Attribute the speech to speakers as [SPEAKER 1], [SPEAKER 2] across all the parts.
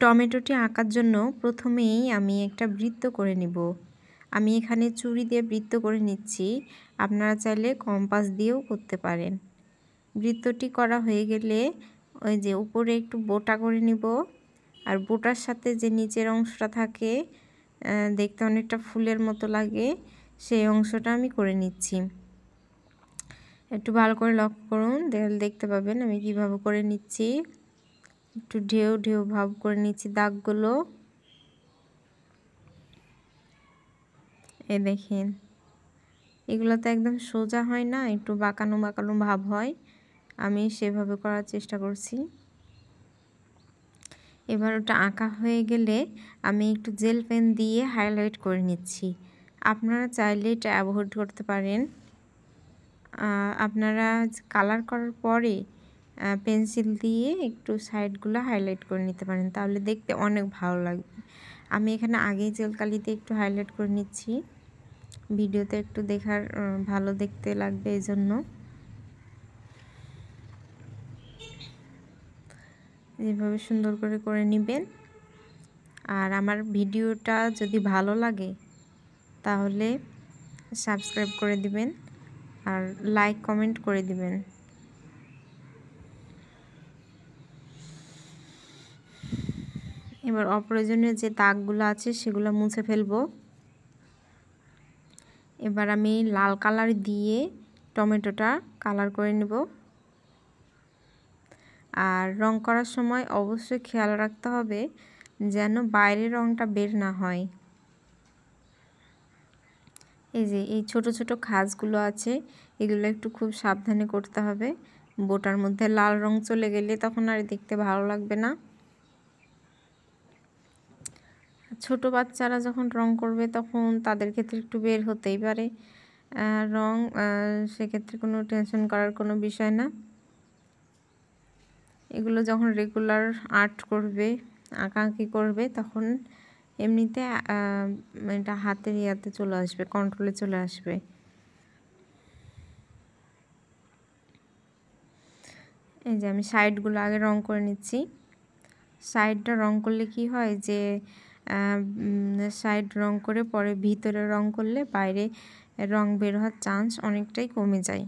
[SPEAKER 1] টমেটোটি আঁকার জন্য প্রথমেই আমি একটা বৃত্ত করে নিব। আমি এখানে ছুরি দিয়ে বৃত্ত করে নিচ্ছি, আপনারা চাইলে কম্পাস দিয়েও করতে পারেন। বৃত্তটি করা হয়ে গেলে ওই যে উপরে একটু বোটা করে নিব, আর বোটার সাথে যে নিচের অংশটা থাকে দেখতে অনেকটা ফুলের মতো লাগে, সেই অংশটা আমি করে নিচ্ছি। একটু ভালো করে লক্ষ্য করুন, দেখতে পাবেন আমি কিভাবে করে নিচ্ছি। একটু ঢেউ ঢেউ ভাব করে নিচ্ছি দাগগুলো। এই দেখেন, এগুলো তো একদম সোজা হয় না, একটু বাঁকানো বাঁকানো ভাব হয়। আমি সেভাবে করার চেষ্টা করছি। এবার ওটা আঁকা হয়ে গেলে আমি একটু জেল পেন দিয়ে হাইলাইট করে নিচ্ছি। আপনারা চাইলে এটা অ্যাভয়েড করতে পারেন। আপনারা কালার করার পরে পেন্সিল দিয়ে একটু সাইডগুলো হাইলাইট করে নিতে পারেন, তাহলে দেখতে অনেক ভালো লাগবে। আমি এখানে আগেই জেল কালিতে একটু হাইলাইট করে নিচ্ছি, ভিডিওতে একটু দেখার ভালো দেখতে লাগবে এই জন্য। এইভাবে সুন্দর করে করে নেবেন। আর আমার ভিডিওটা যদি ভালো লাগে তাহলে সাবস্ক্রাইব করে দিবেন আর লাইক কমেন্ট করে দিবেন। এবার অপ্রয়োজনীয় যে দাগগুলো আছে সেগুলো মুছে ফেলবো। এবার আমি লাল কালার দিয়ে টমেটোটা কালার করে নেব। আর রং করার সময় অবশ্যই খেয়াল রাখতে হবে যেন বাইরের রংটা বের না হয়। এই যে এই ছোট ছোট খাঁজগুলো আছে, এগুলো একটু খুব সাবধানে করতে হবে। বোটার মধ্যে লাল রং চলে গেলে তখন আর দেখতে ভালো লাগবে না। ছোট বাচ্চারা যখন রং করবে তখন তাদের ক্ষেত্রে একটু বের হতেই পারে রং, সেক্ষেত্রে কোনো টেনশন করার কোনো বিষয় না। এগুলো যখন রেগুলার আর্ট করবে, আঁকাআঁকি করবে, তখন এমনিতে এটা হাতের ইয়াতে চলে আসবে, কন্ট্রোলে চলে আসবে। এই যে আমি সাইডগুলো আগে রং করে নিচ্ছি। সাইডটা রং করলে কি হয় যে সাইড রং করে পরে ভিতরে রং করলে বাইরে রং বের হওয়ার চান্স অনেকটাই কমে যায়।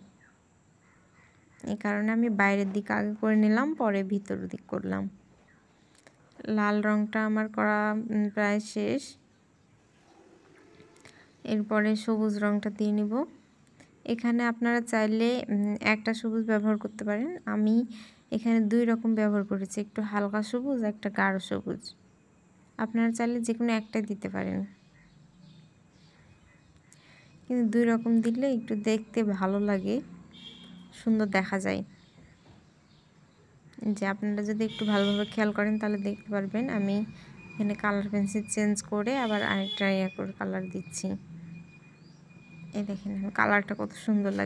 [SPEAKER 1] এই কারণে আমি বাইরের দিক আগে করে নিলাম, পরে ভিতর দিক করলাম। লাল রংটা আমার করা প্রায় শেষ। এরপরে সবুজ রংটা দিয়ে নিব। এখানে আপনারা চাইলে একটা সবুজ ব্যবহার করতে পারেন, আমি এখানে 2 রকম ব্যবহার করেছি, একটু হালকা সবুজ, একটা গাঢ় সবুজ। আপনারা চাইলে যে কোনো একটাই দিতে পারেন, কিন্তু 2 রকম দিলে একটু দেখতে ভালো লাগে, সুন্দর দেখা যায়। যে আপনারা যদি একটু ভালোভাবে খেয়াল করেন তাহলে দেখতে পারবেন আমি এখানে কালার পেন্সিল চেঞ্জ করে আবার আরেকটা করে কালার দিচ্ছি। এই দেখেন কালারটা কত সুন্দর লাগে।